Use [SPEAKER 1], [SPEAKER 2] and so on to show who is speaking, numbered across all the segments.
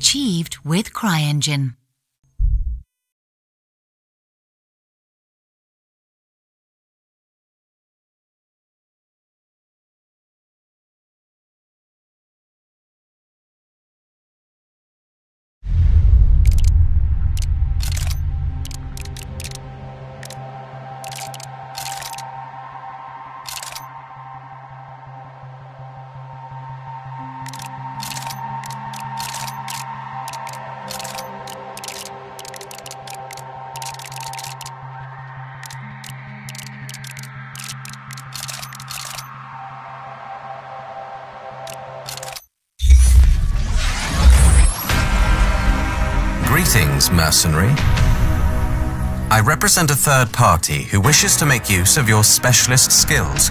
[SPEAKER 1] achieved with CryEngine.
[SPEAKER 2] Greetings, mercenary. I represent a third party who wishes to make use of your specialist skills.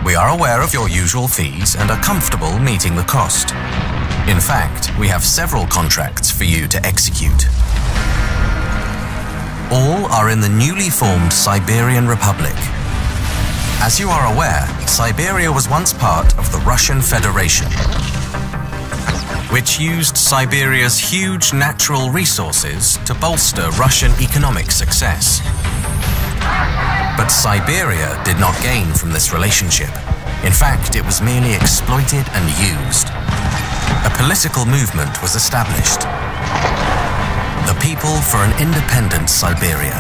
[SPEAKER 2] We are aware of your usual fees and are comfortable meeting the cost. In fact, we have several contracts for you to execute. All are in the newly formed Siberian Republic. As you are aware, Siberia was once part of the Russian Federation, which used Siberia's huge natural resources to bolster Russian economic success. But Siberia did not gain from this relationship. In fact, it was merely exploited and used. A political movement was established. The People for an Independent Siberia.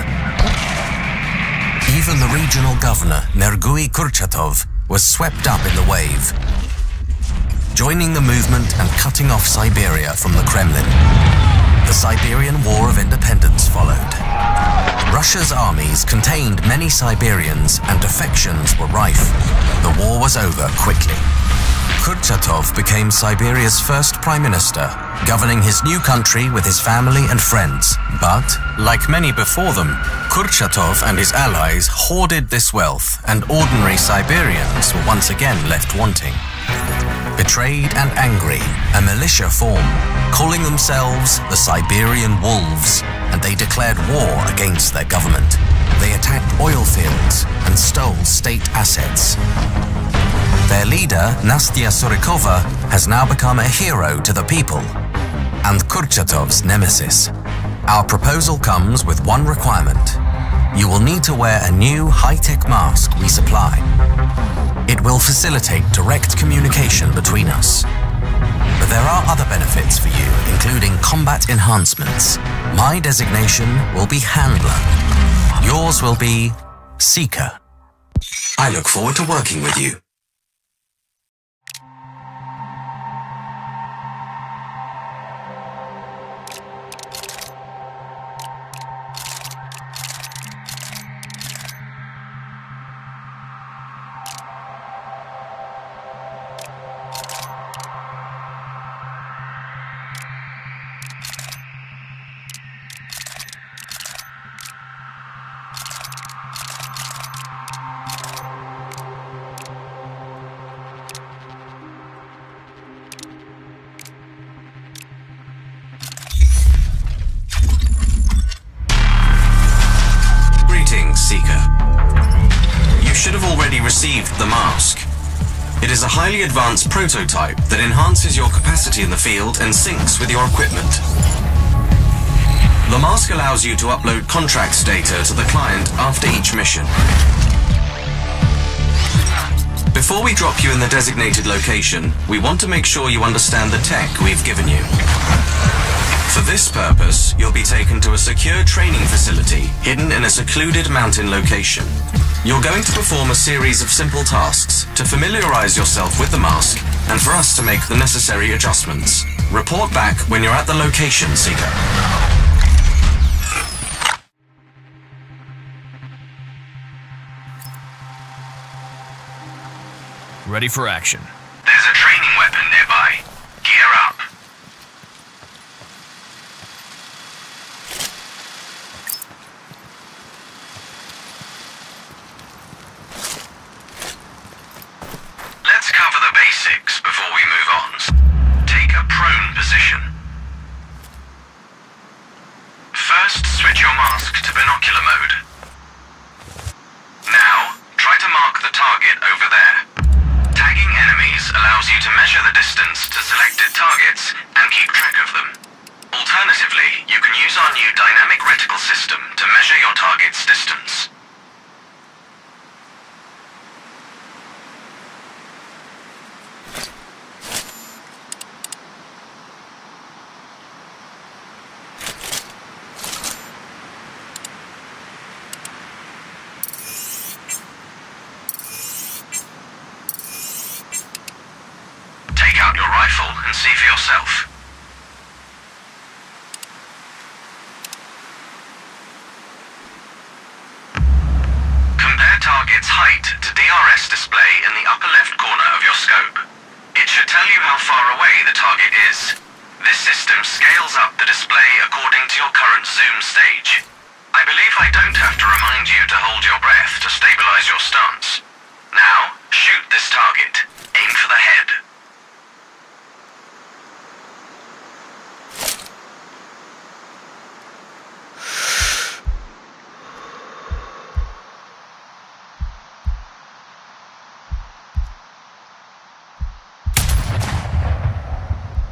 [SPEAKER 2] Even the regional governor, Nergui Kurchatov, was swept up in the wave, joining the movement and cutting off Siberia from the Kremlin. The Siberian War of Independence followed. Russia's armies contained many Siberians and defections were rife. The war was over quickly. Kurchatov became Siberia's first prime minister, governing his new country with his family and friends. But, like many before them, Kurchatov and his allies hoarded this wealth, and ordinary Siberians were once again left wanting. Betrayed and angry, a militia formed, calling themselves the Siberian Wolves, and they declared war against their government. They attacked oil fields and stole state assets. Their leader, Nastya Surikova, has now become a hero to the people, and Kurchatov's nemesis. Our proposal comes with one requirement. You will need to wear a new high-tech mask we supply. It will facilitate direct communication between us. But there are other benefits for you, including combat enhancements. My designation will be Handler. Yours will be Seeker. I look forward to working with you. Seeker. You should have already received the mask. It is a highly advanced prototype that enhances your capacity in the field and syncs with your equipment. The mask allows you to upload contracts data to the client after each mission. Before we drop you in the designated location, we want to make sure you understand the tech we've given you. For this purpose, you'll be taken to a secure training facility hidden in a secluded mountain location. You're going to perform a series of simple tasks to familiarize yourself with the mask and for us to make the necessary adjustments. Report back when you're at the location, Seeker.
[SPEAKER 3] Ready for action.
[SPEAKER 4] There's a training weapon nearby. Gear up. Let's cover the basics before we move on. Take a prone position. First, switch your mask to binocular mode. Now, try to mark the target over there. Tagging enemies allows you to measure the distance to selected targets and keep track of them. Alternatively, you can use our new dynamic reticle system to measure your target's distance. Take out your rifle and see for yourself. Compare target's height to DRS display in the upper left corner of your scope. It should tell you how far away the target is. This system scales up the display according to your current zoom stage. I believe I don't have to remind you to hold your breath to stabilize your stance. Now, shoot this target. Aim for the head.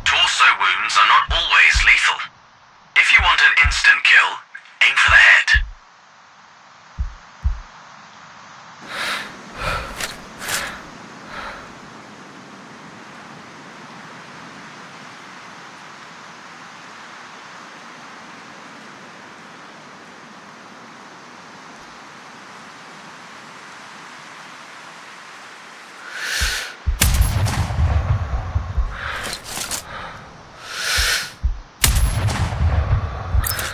[SPEAKER 4] Torso wounds are not always lethal. If you want an instant kill, aim for the head.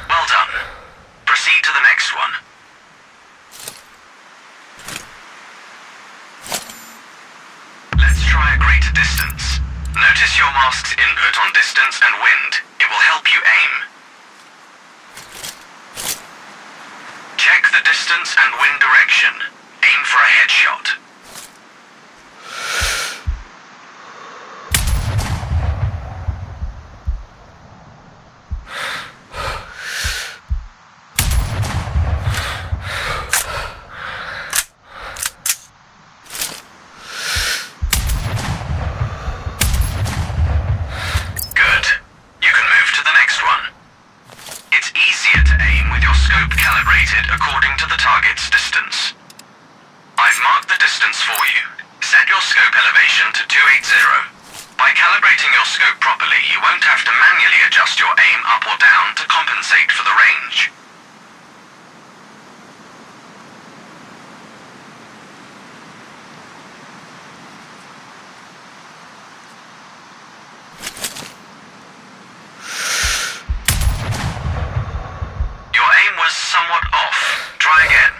[SPEAKER 4] Well done. Proceed to the next one. Let's try a greater distance. Notice your mask's input on distance and wind. It will help you aim. Check the distance and wind direction. Aim for a headshot. Good. You can move to the next one. It's easier to aim with your scope calibrated according to the target's distance. I've marked the distance for you. Set your scope elevation to 280. By calibrating your scope properly, you won't have to manually adjust your aim up or down to compensate for the range. Your aim was somewhat off. Try again.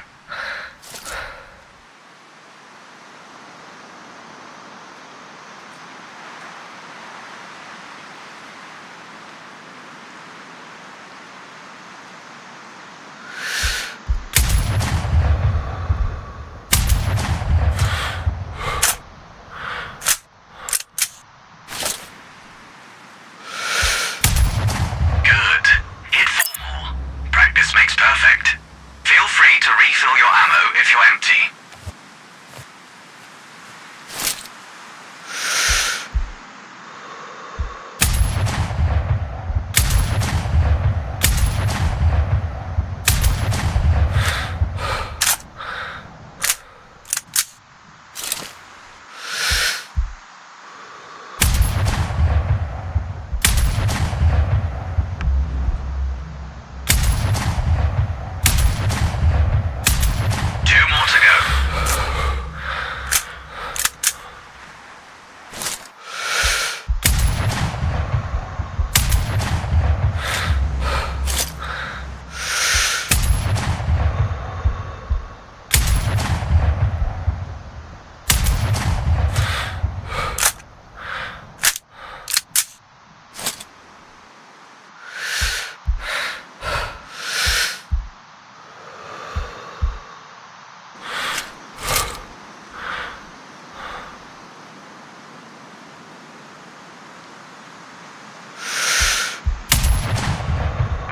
[SPEAKER 4] Good. Hit 4 more. Practice makes perfect. Feel free to refill your ammo if you're empty. Two more to go.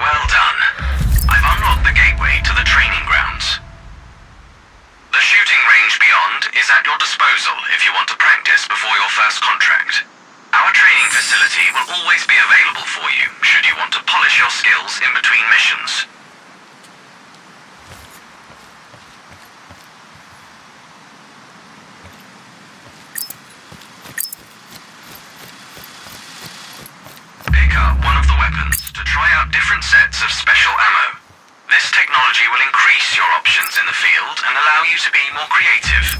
[SPEAKER 4] Well done. I've unlocked the gateway to the training grounds. The shooting range beyond is at your disposal if you want to practice before your first contract. Our Our training facility will always be available for you should you want to polish your skills in between missions. Pick up one of the weapons to try out different sets of special ammo. This technology will increase your options in the field and allow you to be more creative.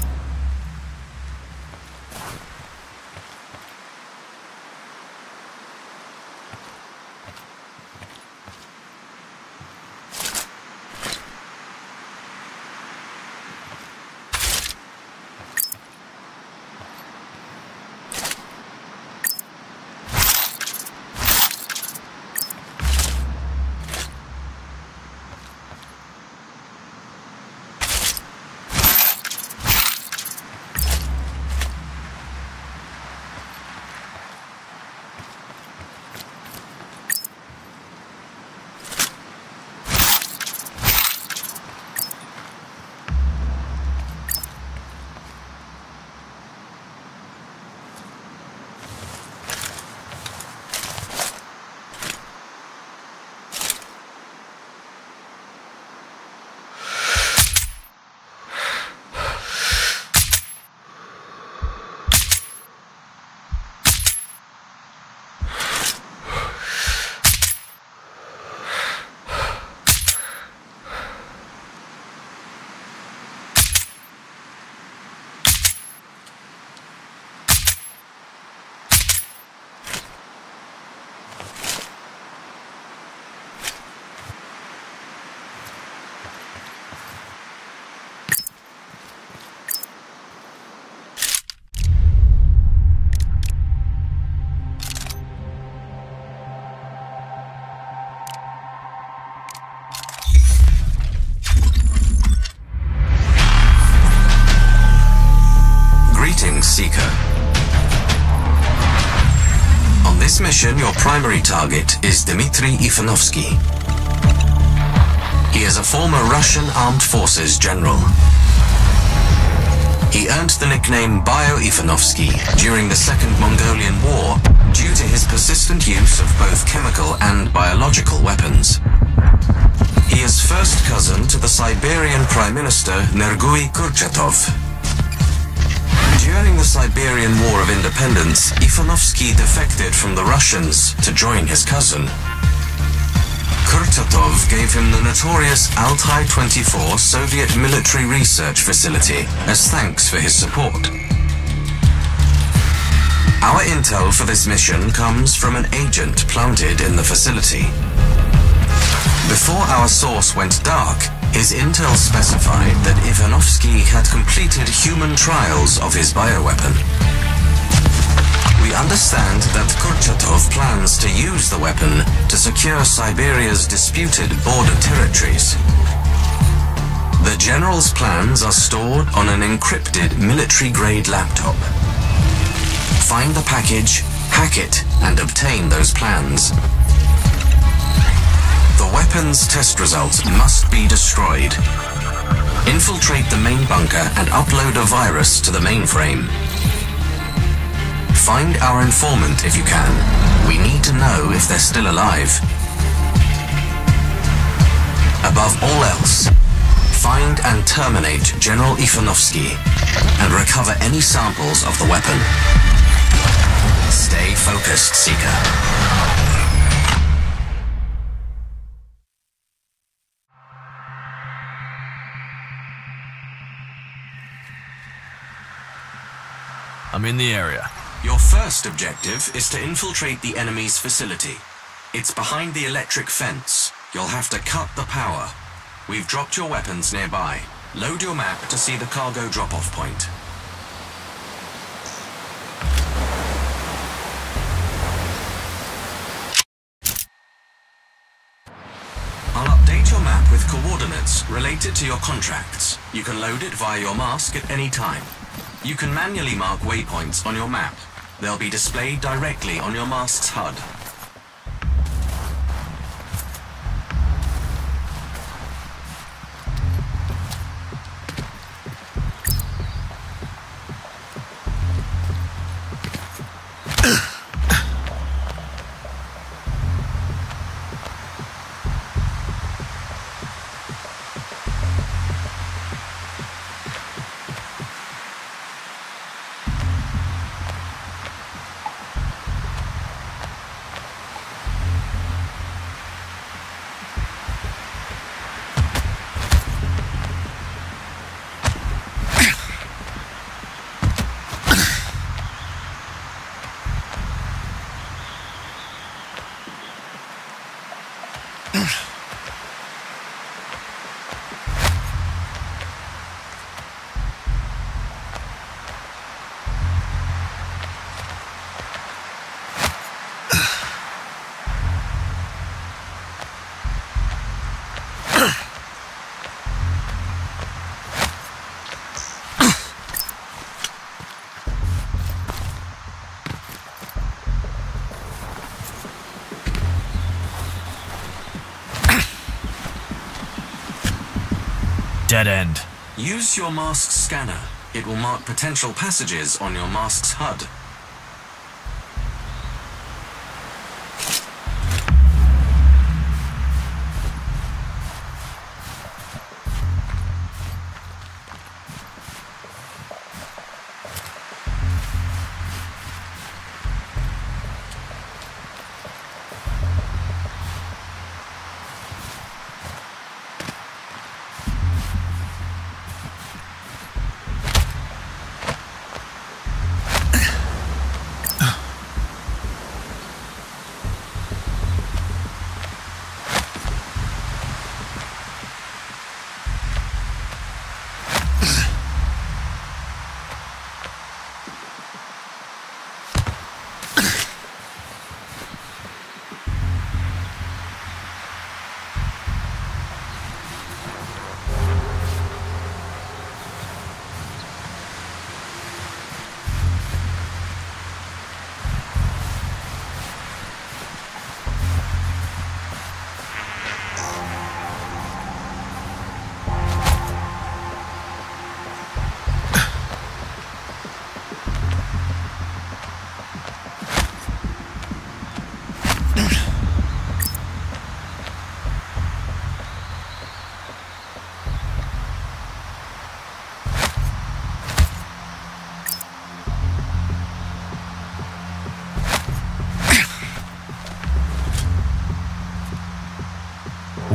[SPEAKER 4] Seeker. On this mission, your primary target is Dmitry Ivanovsky. He is a former Russian Armed Forces general. He earned the nickname Bio Ivanovsky during the Second Mongolian War due to his persistent use of both chemical and biological weapons. He is first cousin to the Siberian Prime Minister Nergui Kurchatov. During the Siberian War of Independence, Ivanovsky defected from the Russians to join his cousin. Kurchatov gave him the notorious Altai-24 Soviet military research facility as thanks for his support. Our intel for this mission comes from an agent planted in the facility. Before our source went dark, his intel specified that Ivanovsky had completed human trials of his bioweapon. We understand that Kurchatov plans to use the weapon to secure Siberia's disputed border territories. The general's plans are stored on an encrypted military-grade laptop. Find the package, hack it, and obtain those plans. The weapon's test results must be destroyed. Infiltrate the main bunker and upload a virus to the mainframe. Find our informant if you can. We need to know if they're still alive. Above all else, find and terminate General Ivanovsky and recover any samples of the weapon. Stay focused, Seeker.
[SPEAKER 3] I'm in the area.
[SPEAKER 4] Your first objective is to infiltrate the enemy's facility. It's behind the electric fence. You'll have to cut the power. We've dropped your weapons nearby. Load your map to see the cargo drop-off point. I'll update your map with coordinates related to your contracts. You can load it via your mask at any time. You can manually mark waypoints on your map. They'll be displayed directly on your mask's HUD.
[SPEAKER 3] dead end.
[SPEAKER 2] Use your mask's scanner. It will mark potential passages on your mask's HUD.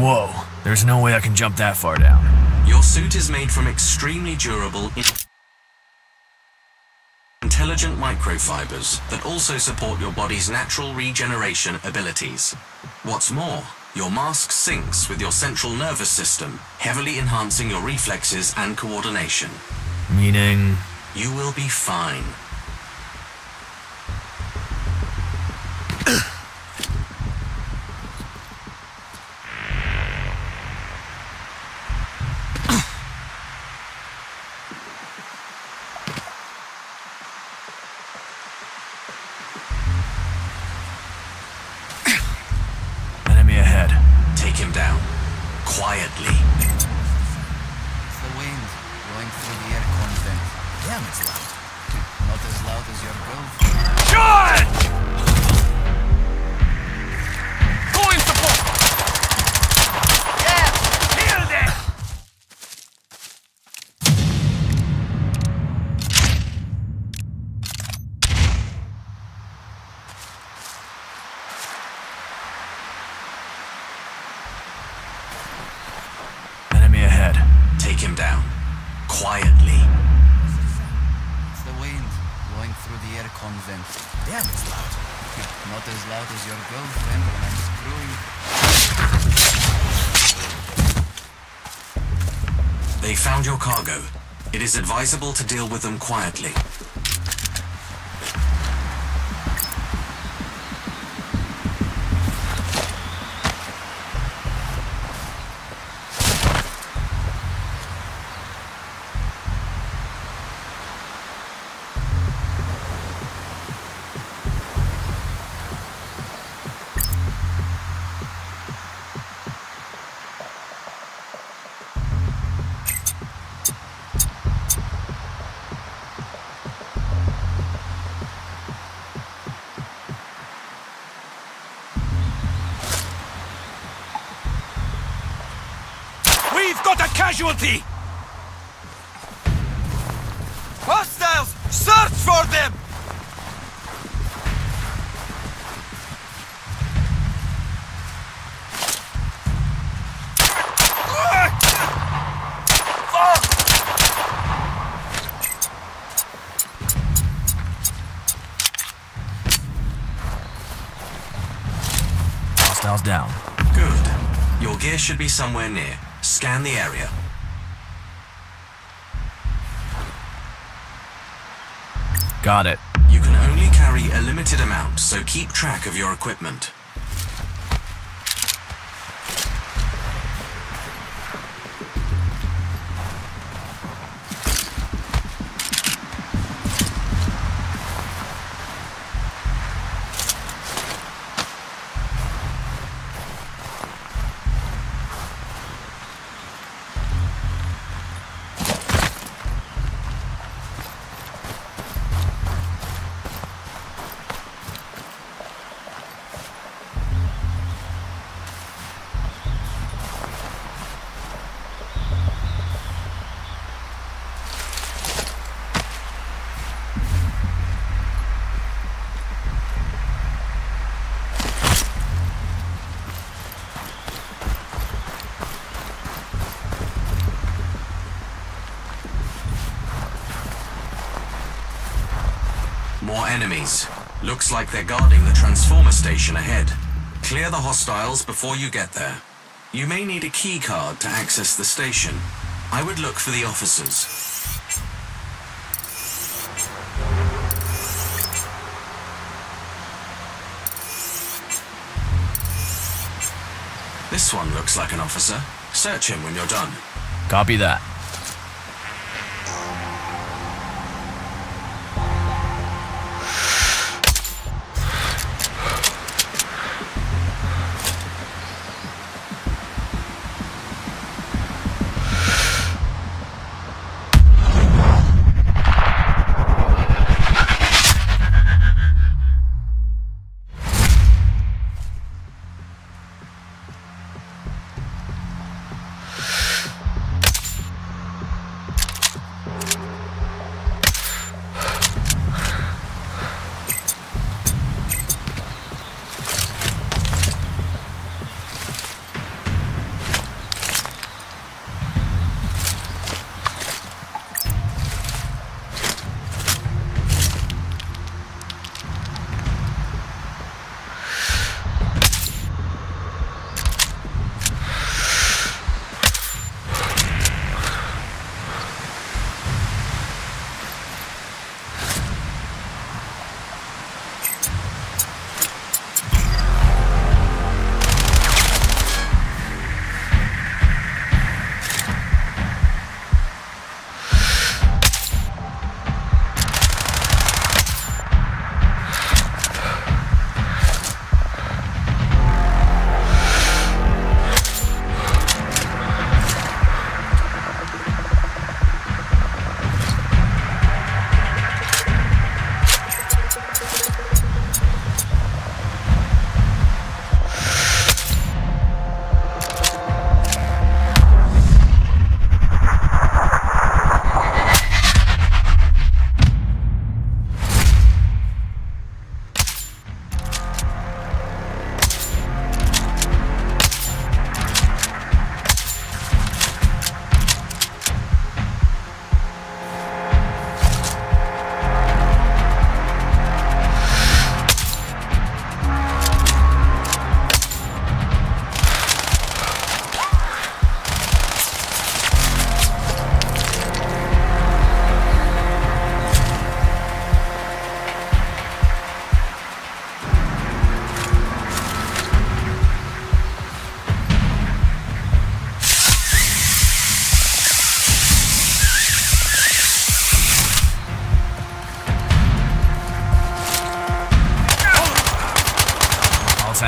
[SPEAKER 3] Whoa, there's no way I can jump that far down.
[SPEAKER 2] Your suit is made from extremely durable, intelligent microfibers that also support your body's natural regeneration abilities. What's more, your mask syncs with your central nervous system, heavily enhancing your reflexes and coordination.
[SPEAKER 3] Meaning?
[SPEAKER 2] You will be fine.
[SPEAKER 3] Enemy ahead.
[SPEAKER 2] Take him down. Quietly.
[SPEAKER 5] It's the wind blowing through the air content. Damn, it's loud. Not as loud as your girlfriend.
[SPEAKER 3] Shot! Going support! Yeah! Nailed it! Enemy ahead.
[SPEAKER 2] Take him down. Quietly.
[SPEAKER 5] It's the wind blowing through the air content. Damn, it's loud. Not as loud as your girlfriend when I'm screwing.
[SPEAKER 2] They found your cargo. It is advisable to deal with them quietly.
[SPEAKER 3] We've got a casualty! Hostiles! Search for them! Hostiles down.
[SPEAKER 2] Good. Your gear should be somewhere near. Scan the area.
[SPEAKER 3] Got it.
[SPEAKER 2] You can only carry a limited amount, so keep track of your equipment. More enemies. Looks like they're guarding the transformer station ahead. Clear the hostiles before you get there. You may need a key card to access the station. I would look for the officers. This one looks like an officer. Search him when you're done.
[SPEAKER 3] Copy that.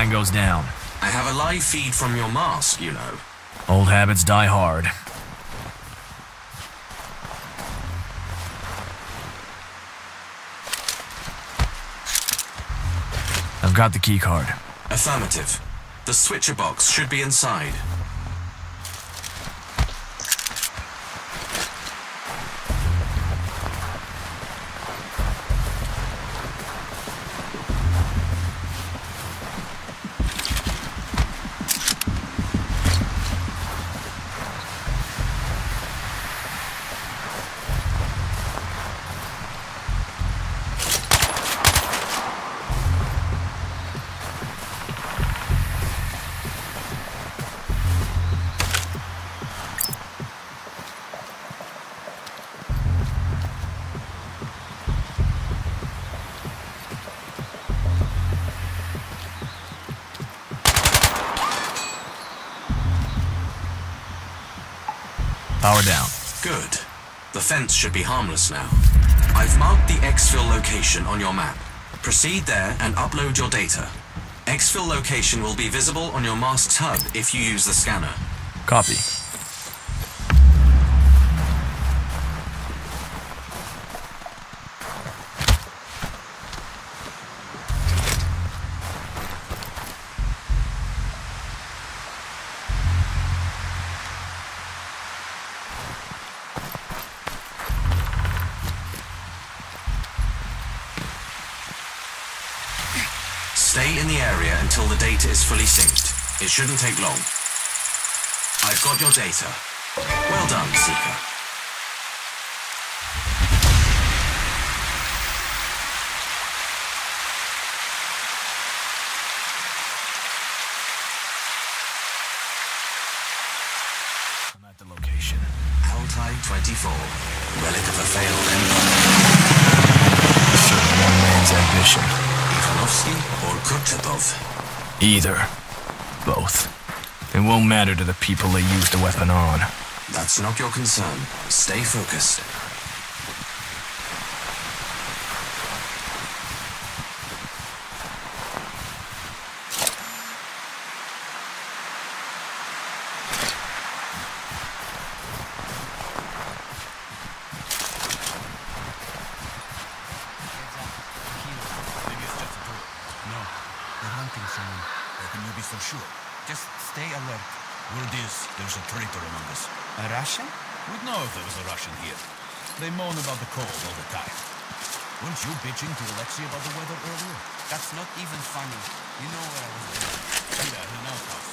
[SPEAKER 3] Goes down.
[SPEAKER 2] I have a live feed from your mask, you know.
[SPEAKER 3] Old habits die hard. I've got the key card.
[SPEAKER 2] Affirmative. The switcher box should be inside.
[SPEAKER 3] Power down.
[SPEAKER 2] Good. The fence should be harmless now. I've marked the exfil location on your map. Proceed there and upload your data. Exfil location will be visible on your mask's hub if you use the scanner.
[SPEAKER 3] Copy.
[SPEAKER 2] Stay in the area until the data is fully synced. It shouldn't take long. I've got your data. Well done, Seeker. Wi-Fi 24, relic of a failed empire.
[SPEAKER 3] Serve one man's ambition.
[SPEAKER 2] Ivanovsky or Kurchatov?
[SPEAKER 3] Either. Both. It won't matter to the people they use the weapon on.
[SPEAKER 2] That's not your concern. Stay focused.
[SPEAKER 5] For sure. Just stay alert.
[SPEAKER 6] Word is, there's a traitor among us.
[SPEAKER 5] A Russian?
[SPEAKER 6] We'd know if there was a Russian here. They moan about the cold all the time. Weren't you bitching to Alexei about the weather earlier?
[SPEAKER 5] That's not even funny. You know where I was going.
[SPEAKER 6] Yeah, in our house.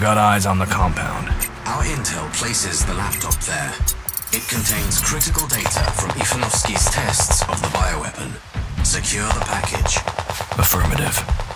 [SPEAKER 3] got eyes on the compound.
[SPEAKER 2] Our intel places the laptop there. It contains critical data from Ivanovsky's tests of the bioweapon. Secure the package.
[SPEAKER 3] Affirmative.